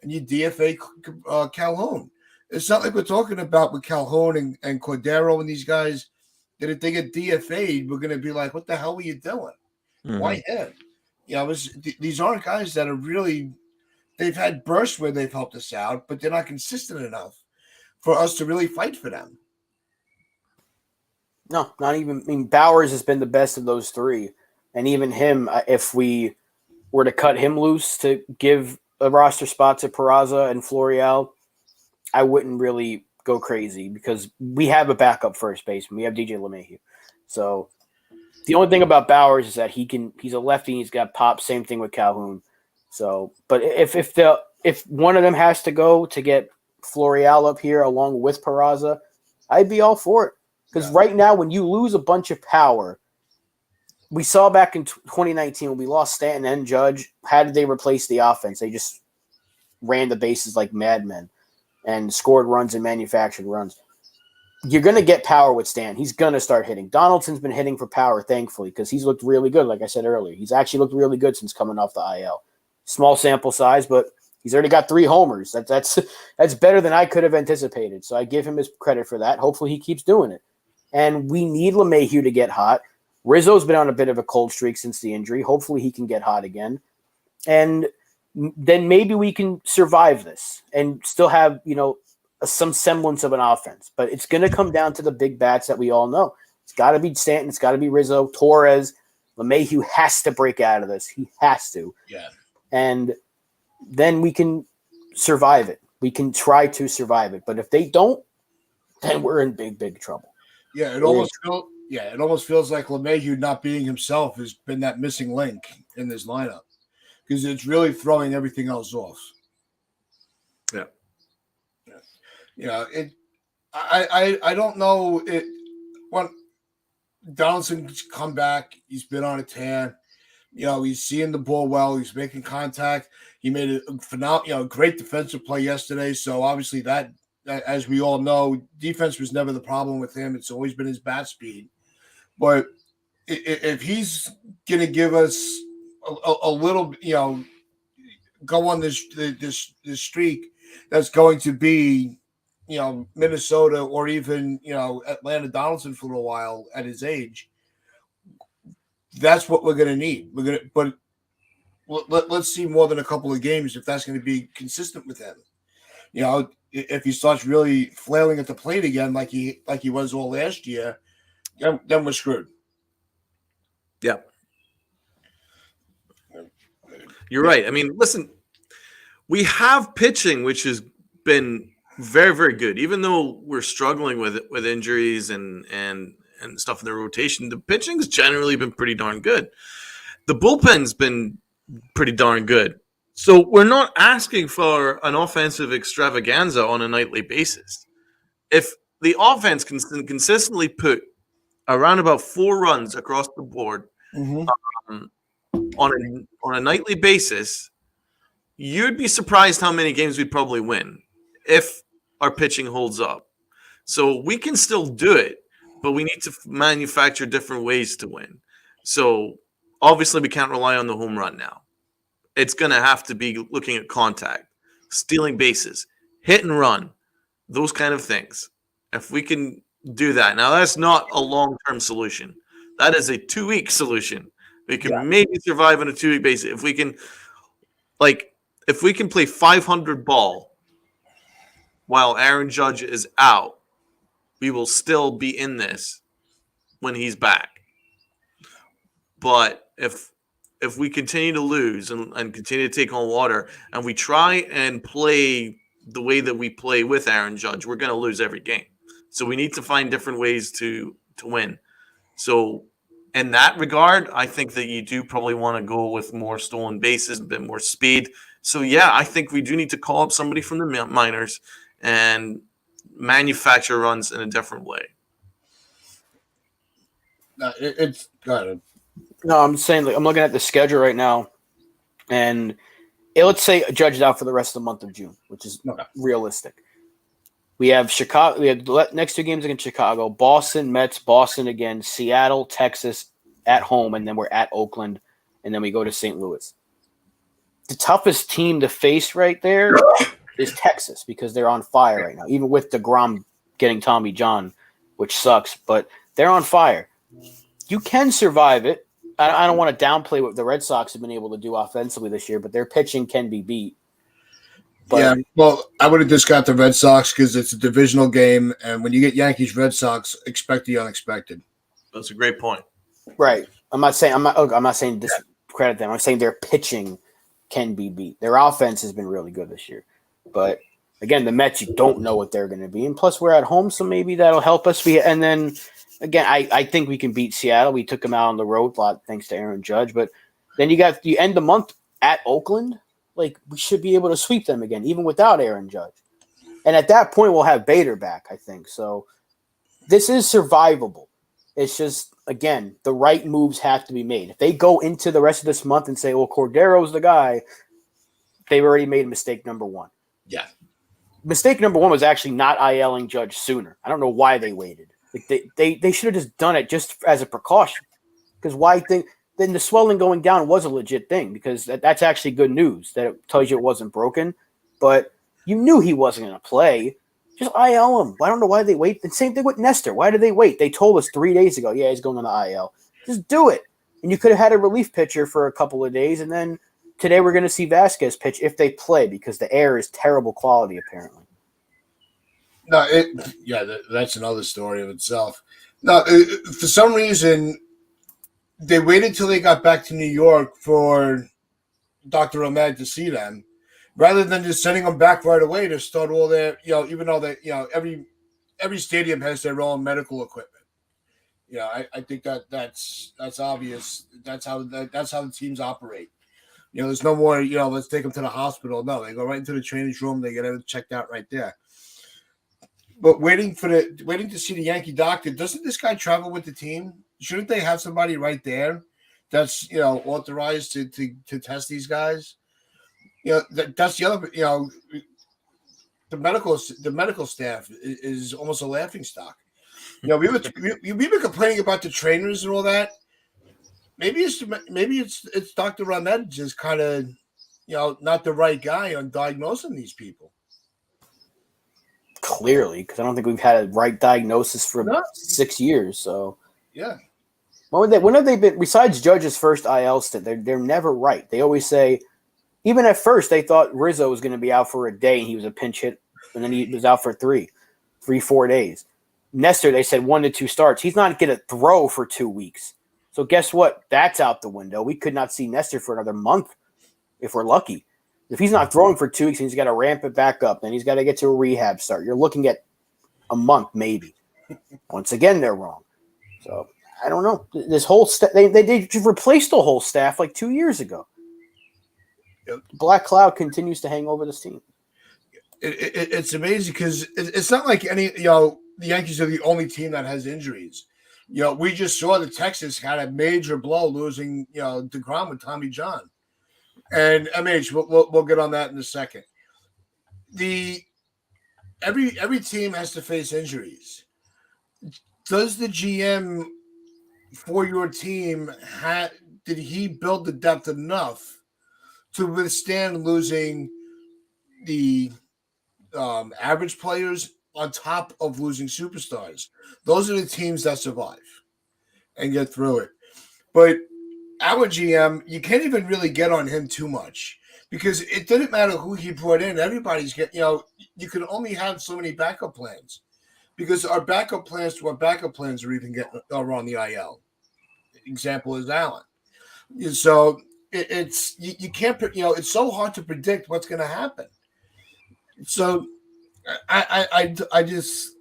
and you DFA Calhoun. It's not like we're talking about with Calhoun and Cordero and these guys that if they get DFA'd, we're going to be like, what the hell were you doing? Why him? These aren't guys that are really. They've had bursts where they've helped us out, but they're not consistent enough for us to really fight for them. No, not even. I mean, Bowers has been the best of those three, and even him. If we were to cut him loose to give a roster spot to Peraza and Florial, I wouldn't really go crazy because we have a backup first baseman. We have DJ LeMahieu. So the only thing about Bowers is that he's a lefty. He's got pop. Same thing with Calhoun. So, but if one of them has to go to get Florial up here along with Peraza, I'd be all for it. Because right now, when you lose a bunch of power, we saw back in 2019 when we lost Stanton and Judge, how did they replace the offense? They just ran the bases like madmen and scored runs and manufactured runs. You're going to get power with Stanton. He's going to start hitting. Donaldson's been hitting for power, thankfully, because he's looked really good, like I said earlier. He's actually looked really good since coming off the IL. Small sample size, but he's already got 3 homers. That's better than I could have anticipated. So I give him his credit for that. Hopefully he keeps doing it. And we need LeMahieu to get hot. Rizzo's been on a bit of a cold streak since the injury. Hopefully he can get hot again. And then maybe we can survive this and still have, some semblance of an offense. But it's going to come down to the big bats that we all know. It's got to be Stanton. It's got to be Rizzo, Torres. LeMahieu has to break out of this. He has to. Yeah. And then we can survive it. We can try to survive it. But if they don't, then we're in big, big trouble. Yeah, it almost feels like LeMahieu not being himself has been that missing link in this lineup because it's really throwing everything else off. Yeah. I don't know it. When Donaldson's come back, he's been on a tear. He's seeing the ball well. He's making contact. He made a phenomenal, great defensive play yesterday. So obviously that, as we all know, defense was never the problem with him. It's always been his bat speed. But if he's going to give us a little, go on this streak that's going to be, Minnesota or even, Atlanta Donaldson for a while at his age, that's what we're going to need. But let's see more than a couple of games if that's going to be consistent with him. If he starts really flailing at the plate again, like he was all last year, then we're screwed. Yeah, you're right. I mean, listen, we have pitching which has been very, very good, even though we're struggling with injuries and stuff in the rotation. The pitching's generally been pretty darn good. The bullpen's been pretty darn good. So we're not asking for an offensive extravaganza on a nightly basis. If the offense can consistently put around about 4 runs across the board on a nightly basis, you'd be surprised how many games we'd probably win if our pitching holds up. So we can still do it, but we need to manufacture different ways to win. So obviously we can't rely on the home run now. It's going to have to be looking at contact, stealing bases, hit and run, those kind of things. If we can do that. Now, that's not a long-term solution. That is a 2-week solution. We can maybe survive on a 2-week basis. If we can play 500 ball while Aaron Judge is out, we will still be in this when he's back. But if we continue to lose and continue to take on water and we try and play the way that we play with Aaron Judge, we're going to lose every game. So we need to find different ways to win. So in that regard, I think that you do probably want to go with more stolen bases, a bit more speed. So, yeah, I think we do need to call up somebody from the minors and manufacture runs in a different way. It's got it. No, I'm saying, I'm looking at the schedule right now, and let's say Judge is out for the rest of the month of June, which is realistic. We have Chicago. We have the next 2 games against Chicago, Boston, Mets, Boston again, Seattle, Texas, at home, and then we're at Oakland, and then we go to St. Louis. The toughest team to face right there is Texas because they're on fire right now, even with DeGrom getting Tommy John, which sucks, but they're on fire. You can survive it. I don't want to downplay what the Red Sox have been able to do offensively this year, but their pitching can be beat. But, yeah, well, I would have just got the Red Sox because it's a divisional game, and when you get Yankees Red Sox, expect the unexpected. That's a great point. right. I'm not saying discredit them. I'm saying their pitching can be beat. Their offense has been really good this year. But again, the Mets, you don't know what they're going to be. And plus we're at home, so maybe that'll help us. And then again, I think we can beat Seattle. We took them out on the road a lot thanks to Aaron Judge. But then you end the month at Oakland. Like, we should be able to sweep them again, even without Aaron Judge. And at that point, we'll have Bader back, I think. So this is survivable. It's just, again, the right moves have to be made. If they go into the rest of this month and say, well, Cordero's the guy, they've already made mistake number one. Yeah. Mistake number one was actually not ILing Judge sooner. I don't know why they waited. Like they should have just done it just as a precaution. Because why think – then the swelling going down was a legit thing because that's actually good news that it tells you it wasn't broken. But you knew he wasn't going to play. Just IL him. I don't know why they wait. And same thing with Nestor. Why did they wait? They told us 3 days ago, yeah, he's going on the IL. Just do it. And you could have had a relief pitcher for a couple of days. And then today we're going to see Vasquez pitch if they play because the air is terrible quality apparently. No, that's another story of itself. No, for some reason – they waited till they got back to New York for Dr. Ahmed to see them, rather than just sending them back right away to start all their, even though that, every stadium has their own medical equipment. I think that's obvious. That's how the teams operate. There's no more, let's take them to the hospital. No, they go right into the training room. They get everything checked out right there. But waiting to see the Yankee doctor, doesn't this guy travel with the team? Shouldn't they have somebody right there that's authorized to test these guys? That's the other. The medical staff is almost a laughing stock. We've been complaining about the trainers and all that. Maybe it's Dr. Ahmed just kind of not the right guy on diagnosing these people. Clearly, because I don't think we've had a right diagnosis for 6 years. So yeah. When have they been, besides Judge's first IL stint, they're never right. They always say, even at first, they thought Rizzo was going to be out for a day and he was a pinch hit, and then he was out for 4 days. Nestor, they said 1 to 2 starts. He's not going to throw for 2 weeks. So guess what? That's out the window. We could not see Nestor for another month if we're lucky. If he's not throwing for 2 weeks and he's got to ramp it back up, then he's got to get to a rehab start. You're looking at a month maybe. Once again, they're wrong. So I don't know. This whole they replaced the whole staff like 2 years ago. Yep. Black cloud continues to hang over this team. It's amazing because it's not like the Yankees are the only team that has injuries. We just saw that Texas had a major blow losing DeGrom with Tommy John, and MH. We'll get on that in a second. Every team has to face injuries. Does the GM for your team did he build the depth enough to withstand losing the average players on top of losing superstars? Those are the teams that survive and get through it. But our GM, you can't even really get on him too much because it didn't matter who he brought in. Everybody's you can only have so many backup plans. Because our backup plans are even are on the IL. Example is Allen. So it's you can't it's so hard to predict what's going to happen. So I just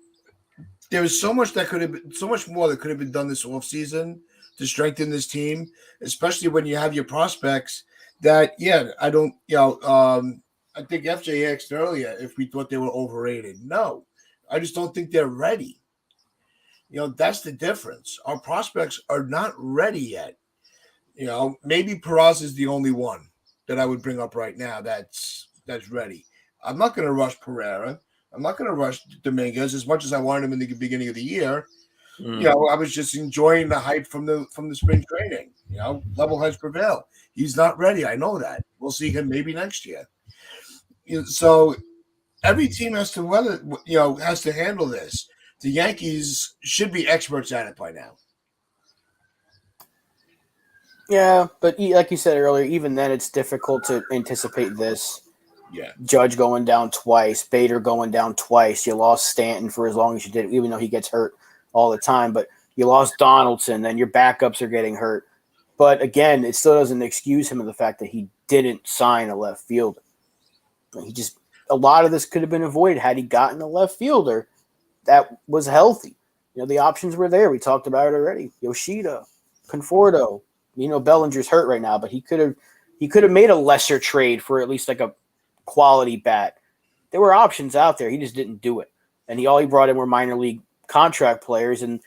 there was so much more that could have been done this offseason to strengthen this team, especially when you have your prospects. That I don't I think FJ asked earlier if we thought they were overrated. No. I just don't think they're ready. That's the difference. Our prospects are not ready yet. Maybe Peraza is the only one that I would bring up right now that's ready. I'm not going to rush Pereira. I'm not going to rush Dominguez as much as I wanted him in the beginning of the year. I was just enjoying the hype from the spring training. Level heads prevail. He's not ready. I know that. We'll see him maybe next year. So every team has to has to handle this. The Yankees should be experts at it by now. Yeah, but like you said earlier, even then it's difficult to anticipate this. Yeah. Judge going down twice, Bader going down twice. You lost Stanton for as long as you did, even though he gets hurt all the time. But you lost Donaldson, then your backups are getting hurt. But again, it still doesn't excuse him of the fact that he didn't sign a left fielder. A lot of this could have been avoided had he gotten a left fielder that was healthy. The options were there. We talked about it already. Yoshida, Conforto. Bellinger's hurt right now, but he could have made a lesser trade for at least like a quality bat. There were options out there. He just didn't do it. And all he brought in were minor league contract players, and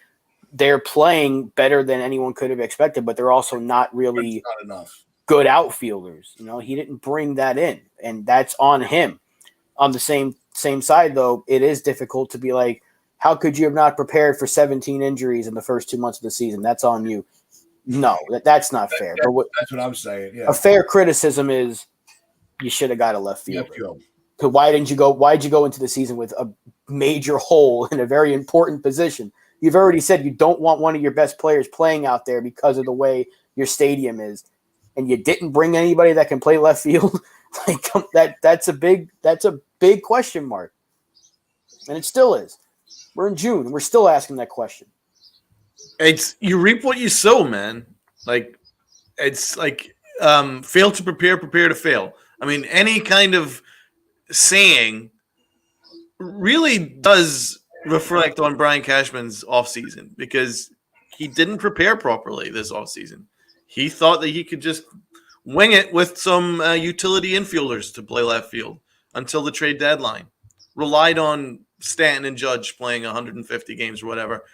they're playing better than anyone could have expected, but they're also not really not enough good outfielders. He didn't bring that in, and that's on him. On the same side, though, it is difficult to be like, how could you have not prepared for 17 injuries in the first 2 months of the season? That's on you. No, that's not fair. That's what I'm saying. Yeah. A fair criticism is you should have got a left fielder. Yeah. Why'd you go into the season with a major hole in a very important position? You've already said you don't want one of your best players playing out there because of the way your stadium is, and you didn't bring anybody that can play left field. That's a big question mark, and it still is. We're in June. We're still asking that question. It's you reap what you sow, man. It's like fail to prepare to fail. I mean, any kind of saying really does reflect on Brian Cashman's offseason because he didn't prepare properly this offseason. He thought that he could just wing it with some utility infielders to play left field until the trade deadline. Relied on Stanton and Judge playing 150 games or whatever.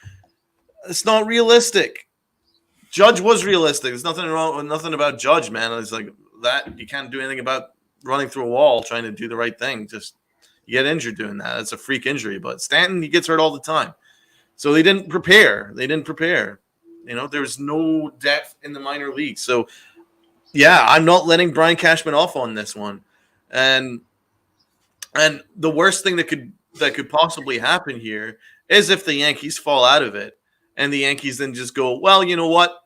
It's not realistic. Judge was realistic. There's nothing wrong with nothing about Judge, man. It's like that. You can't do anything about running through a wall trying to do the right thing. Just you get injured doing that. It's a freak injury. But Stanton, he gets hurt all the time. So they didn't prepare. There was no depth in the minor leagues. So, yeah, I'm not letting Brian Cashman off on this one. And the worst thing that could possibly happen here is if the Yankees fall out of it. And the Yankees then just go, well, you know what?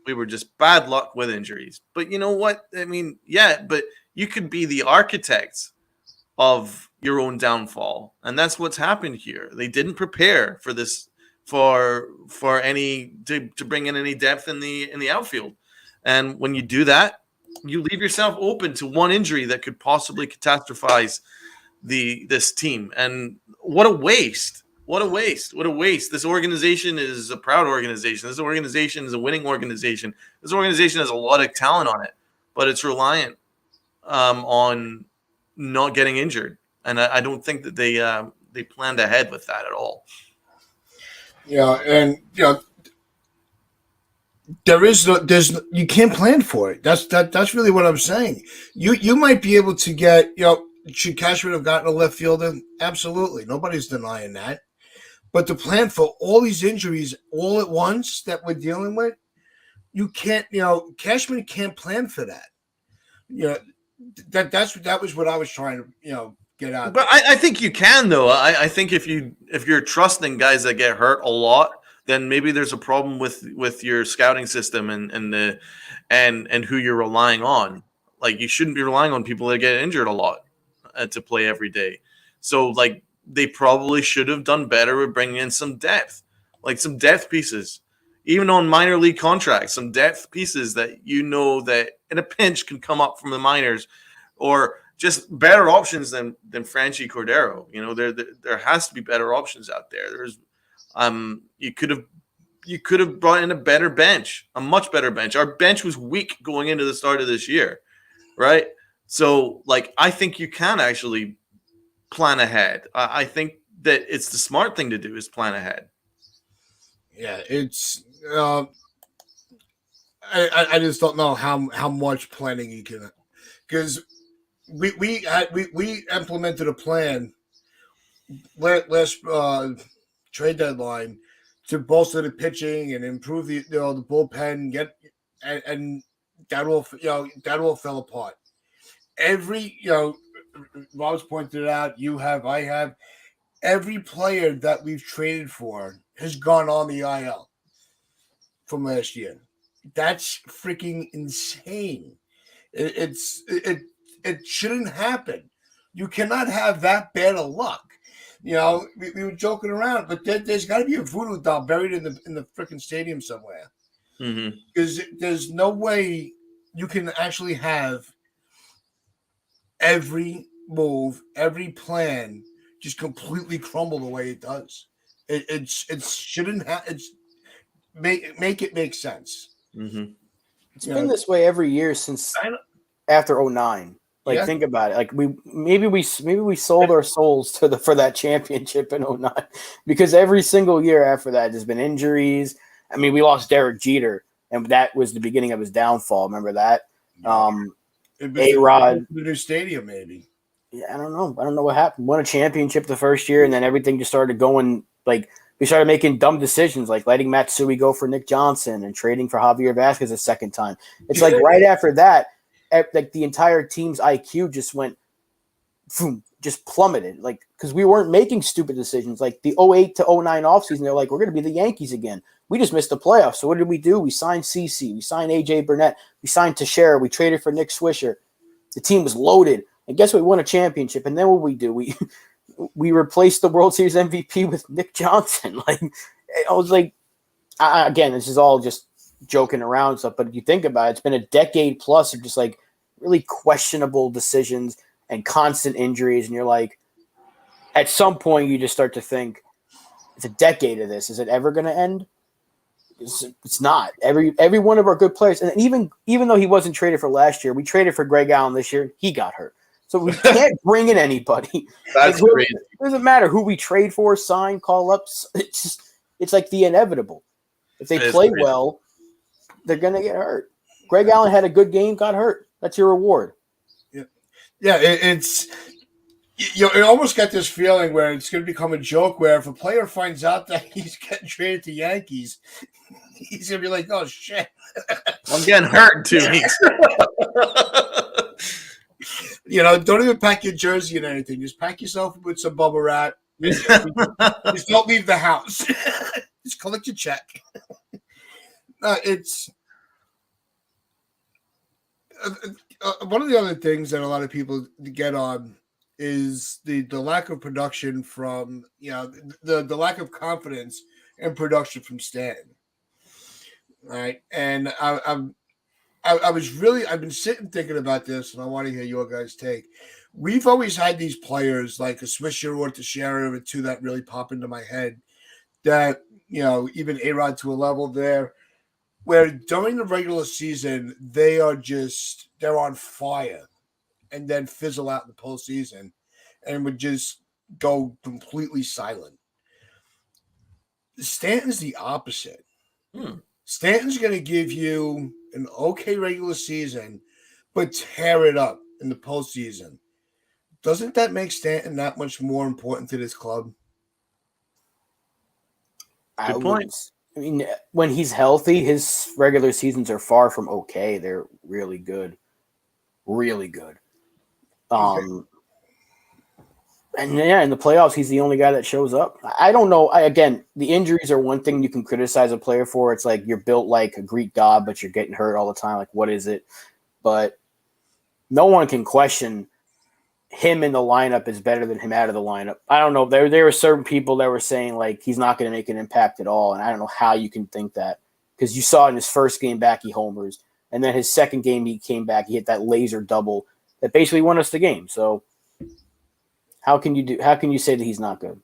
We were just bad luck with injuries. But you know what? I mean, yeah, but you could be the architects of your own downfall. And that's what's happened here. They didn't prepare for this, for any to bring in any depth in the outfield. And when you do that, you leave yourself open to one injury that could possibly catastrophize this team. And what a waste. What a waste. What a waste. This organization is a proud organization. This organization is a winning organization. This organization has a lot of talent on it, but it's reliant on not getting injured. And I don't think that they planned ahead with that at all. Yeah, and you can't plan for it. That's really what I'm saying. You might be able to get, should Cashman have gotten a left fielder? Absolutely. Nobody's denying that. But to plan for all these injuries all at once that we're dealing with, you can't, Cashman can't plan for that. That was what I was trying to, get out. But I think you can, though. I think if you're trusting guys that get hurt a lot, then maybe there's a problem with your scouting system and who you're relying on. Like, you shouldn't be relying on people that get injured a lot to play every day. So, like, they probably should have done better with bringing in some depth, like some depth pieces, even on minor league contracts, some depth pieces that that in a pinch can come up from the minors, or just better options than Franchi Cordero. There has to be better options out there. There's you could have brought in a better bench, a much better bench. Our bench was weak going into the start of this year, right? So, like, I think you can actually plan ahead. I think that it's the smart thing to do is plan ahead. Yeah, it's I just don't know how much planning you can, because we implemented a plan last trade deadline to bolster the pitching and improve the the bullpen, and that all fell apart. Every Rob's pointed it out. I have. Every player that we've traded for has gone on the IL from last year. That's freaking insane. It shouldn't happen. You cannot have that bad of luck. We were joking around, but there's got to be a voodoo doll buried in the freaking stadium somewhere. Because there's no way you can actually have every move, every plan just completely crumble the way it does. It shouldn't have. It's make it make sense. It's been this way every year since after 2009. Like, think about it. Like, maybe we sold our souls for that championship in 2009, because every single year after that there's been injuries. I mean, we lost Derek Jeter, and that was the beginning of his downfall. Remember that? A-Rod, the new stadium, maybe. Yeah, I don't know what happened. Won a championship the first year, and then everything just started going, like, we started making dumb decisions, like letting Matsui go for Nick Johnson and trading for Javier Vasquez a second time. It's like right after that, like the entire team's IQ just went, boom, just plummeted. Like, because we weren't making stupid decisions. Like the 2008 to 2009 offseason, they're like, we're going to be the Yankees again. We just missed the playoffs. So what did we do? We signed CeCe. We signed AJ Burnett. We signed Teixeira. We traded for Nick Swisher. The team was loaded. And guess what? We won a championship. And then what we do? We replaced the World Series MVP with Nick Johnson. Like, I was like, again, this is all just joking around and stuff. But if you think about it, it's been a decade plus of just like really questionable decisions and constant injuries. And you're like, at some point, you just start to think, it's a decade of this. Is it ever going to end? It's not. Every one of our good players, and even though he wasn't traded for last year, we traded for Greg Allen this year. He got hurt. So we can't bring in anybody. That's crazy. It doesn't matter who we trade for, sign, call ups. It's like the inevitable. If they play well, they're going to get hurt. Greg Allen had a good game, got hurt. That's your reward. It's you almost get this feeling where it's going to become a joke where if a player finds out that he's getting traded to Yankees, he's going to be like, oh, shit. I'm getting hurt in 2 weeks. Don't even pack your jersey and anything. Just pack yourself with some bubble wrap. Just don't leave the house. Just collect your check. It's one of the other things that a lot of people get on is the lack of production from the lack of confidence and production from Stanton. Right, and I've been sitting thinking about this, and I want to hear your guys' take. We've always had these players like a Swisher or Teixeira, or two that really pop into my head. That even A-Rod to a level there, where during the regular season they're on fire, and then fizzle out in the postseason, and would just go completely silent. Stanton's the opposite. Stanton's going to give you an okay regular season, but tear it up in the postseason. Doesn't that make Stanton that much more important to this club? Good point. I mean, when he's healthy, his regular seasons are far from okay. They're really good. Really good. And yeah, in the playoffs, he's the only guy that shows up. I don't know. Again, the injuries are one thing you can criticize a player for. It's like you're built like a Greek god, but you're getting hurt all the time. Like, what is it? But no one can question him in the lineup is better than him out of the lineup. I don't know. There were certain people that were saying like he's not going to make an impact at all, and I don't know how you can think that, because you saw in his first game back he homers, and then his second game he came back, he hit that laser double that basically won us the game. So how can you say that he's not good?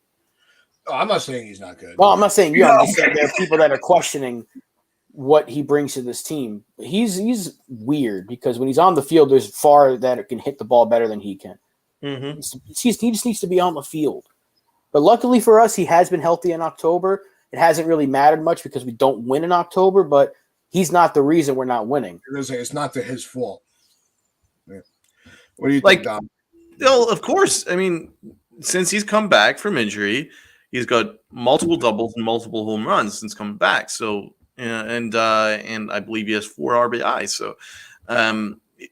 Oh, I'm not saying he's not good. Well, I'm not saying you. I'm just saying there are people that are questioning what he brings to this team. He's weird because when he's on the field, there's far that can hit the ball better than he can. Mm-hmm. He just needs to be on the field. But luckily for us, he has been healthy in October. It hasn't really mattered much because we don't win in October, but he's not the reason we're not winning. It's not his fault. Yeah. What do you think, Dom? Well, of course. I mean, since he's come back from injury, He's got multiple doubles and multiple home runs since coming back. So, and I believe he has 4 RBI. So,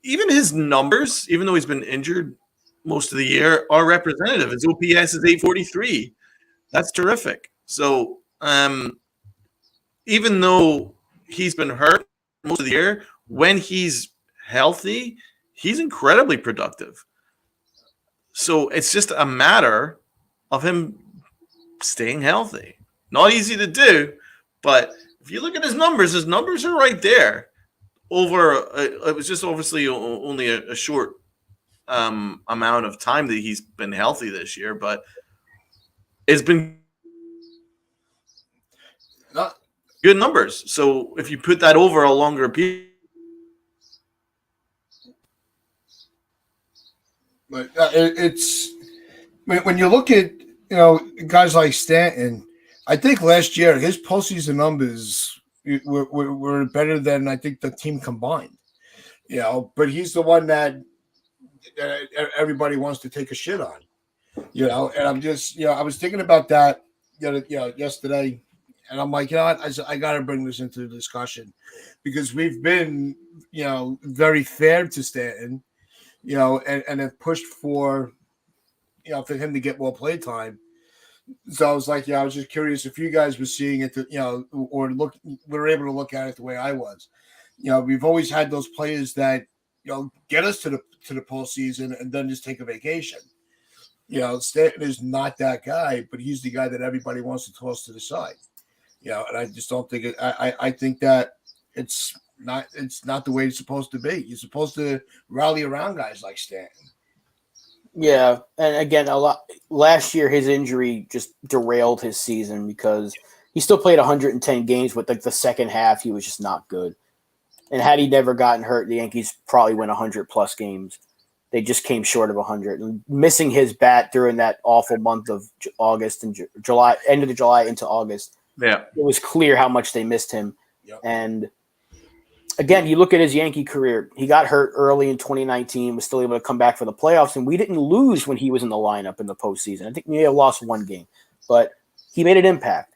even his numbers, even though he's been injured most of the year, are representative. His OPS is 843. That's terrific. So, even though he's been hurt most of the year, when he's healthy, he's incredibly productive. So it's just a matter of him staying healthy. Not easy to do, but if you look at his numbers are right there. It was just obviously only a short amount of time that he's been healthy this year, but it's been good numbers. So if you put that over a longer period, but it's when you look at guys like Stanton. I think last year his postseason numbers were better than I think the team combined. But he's the one that everybody wants to take a shit on. And I'm just I was thinking about that yesterday. And I'm like, I got to bring this into the discussion because we've been, very fair to Stanton, and have pushed for, for him to get more play time. So I was like, I was just curious if you guys were seeing it, or were able to look at it the way I was. We've always had those players that, get us to the postseason and then just take a vacation. Stanton is not that guy, but he's the guy that everybody wants to toss to the side. And I just don't think it. I think that it's not the way it's supposed to be. You're supposed to rally around guys like Stanton. Yeah, and again, last year his injury just derailed his season because he still played 110 games, but the second half he was just not good. And had he never gotten hurt, the Yankees probably win 100 plus games. They just came short of 100. And missing his bat during that awful month of August and July, end of July into August. Yeah, it was clear how much they missed him. Yep. And again, you look at his Yankee career. He got hurt early in 2019, was still able to come back for the playoffs, and we didn't lose when he was in the lineup in the postseason. I think we may have lost one game, but he made an impact.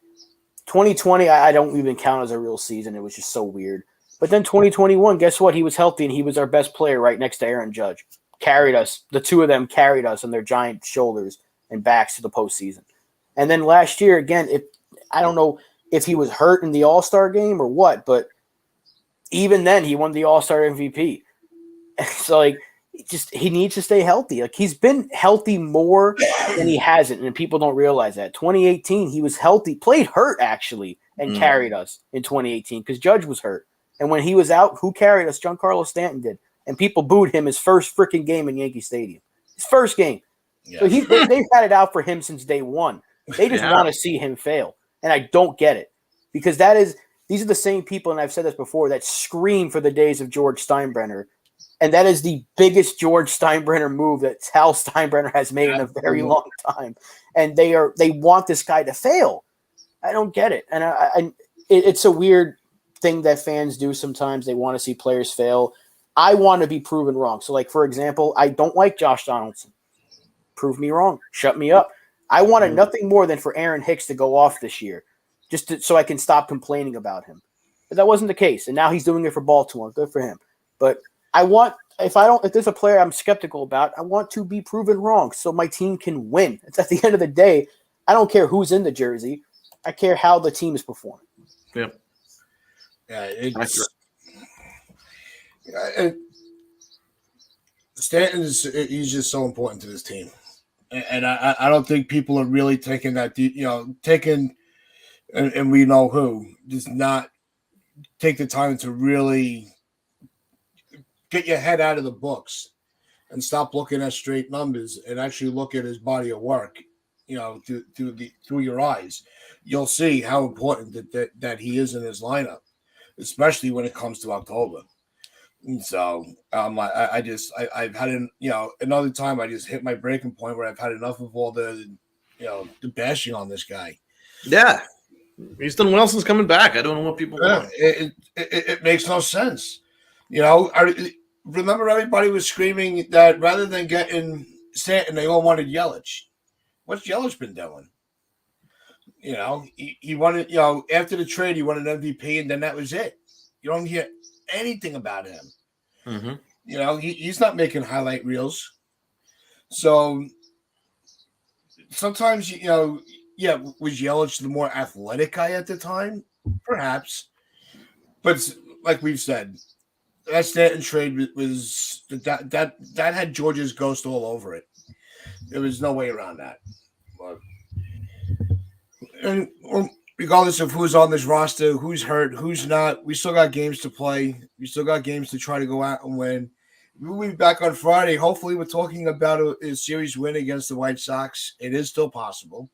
2020, I don't even count as a real season. It was just so weird. But then 2021, guess what? He was healthy, and he was our best player right next to Aaron Judge. Carried us. The two of them carried us on their giant shoulders and backs to the postseason. And then last year, again, I don't know if he was hurt in the All-Star game or what, but even then he won the All-Star MVP. So he needs to stay healthy. He's been healthy more than he hasn't, and people don't realize that. 2018, he was healthy, played hurt actually, and carried us in 2018 because Judge was hurt. And when he was out, who carried us? Giancarlo Stanton did. And people booed him his first freaking game in Yankee Stadium. His first game. Yeah. So they've had it out for him since day one. They just want to see him fail. And I don't get it because these are the same people, and I've said this before, that scream for the days of George Steinbrenner. And that is the biggest George Steinbrenner move that Hal Steinbrenner has made in a very long time. And they want this guy to fail. I don't get it. And it's a weird thing that fans do sometimes. They want to see players fail. I want to be proven wrong. So, for example, I don't like Josh Donaldson. Prove me wrong. Shut me up. I wanted nothing more than for Aaron Hicks to go off this year so I can stop complaining about him. But that wasn't the case. And now he's doing it for Baltimore. Good for him. But if there's a player I'm skeptical about, I want to be proven wrong so my team can win. It's at the end of the day, I don't care who's in the jersey. I care how the team is performing. Yep. Yeah, Stanton he's just so important to this team. And I don't think people are really taking that deep, and we know who does not take the time to really get your head out of the books and stop looking at straight numbers and actually look at his body of work, through your eyes. You'll see how important that he is in his lineup, especially when it comes to October. And so I've had another time I just hit my breaking point where I've had enough of all the bashing on this guy. Yeah, he's done well since coming back. I don't know what people want. It makes no sense. I remember everybody was screaming that rather than getting Stanton, they all wanted Yelich. What's Yelich been doing? He wanted, after the trade, he won an MVP, and then that was it. You don't hear anything about him. Mm-hmm. He's not making highlight reels. So sometimes, was Yelich the more athletic guy at the time? Perhaps. But like we've said, that Stanton trade was that had Georgia's ghost all over it. There was no way around that. And regardless of who's on this roster, who's hurt, who's not, we still got games to play. We still got games to try to go out and win. We'll be back on Friday. Hopefully, we're talking about a series win against the White Sox. It is still possible.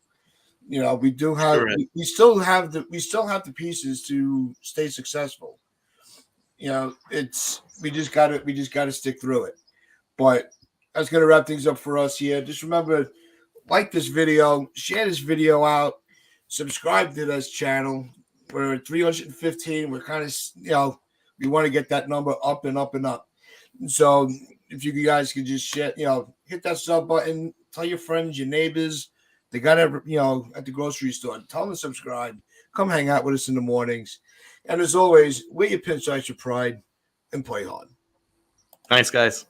We do have we still have the pieces to stay successful. We just gotta stick through it. But that's gonna wrap things up for us here. Just remember, like this video, share this video out, subscribe to this channel. We're at 315. We're kind of we want to get that number up and up and up. So if you guys could just share, hit that sub button, tell your friends, your neighbors, they got at the grocery store, tell them to subscribe. Come hang out with us in the mornings. And as always, wear your pinstripes with pride and play hard. Thanks, guys.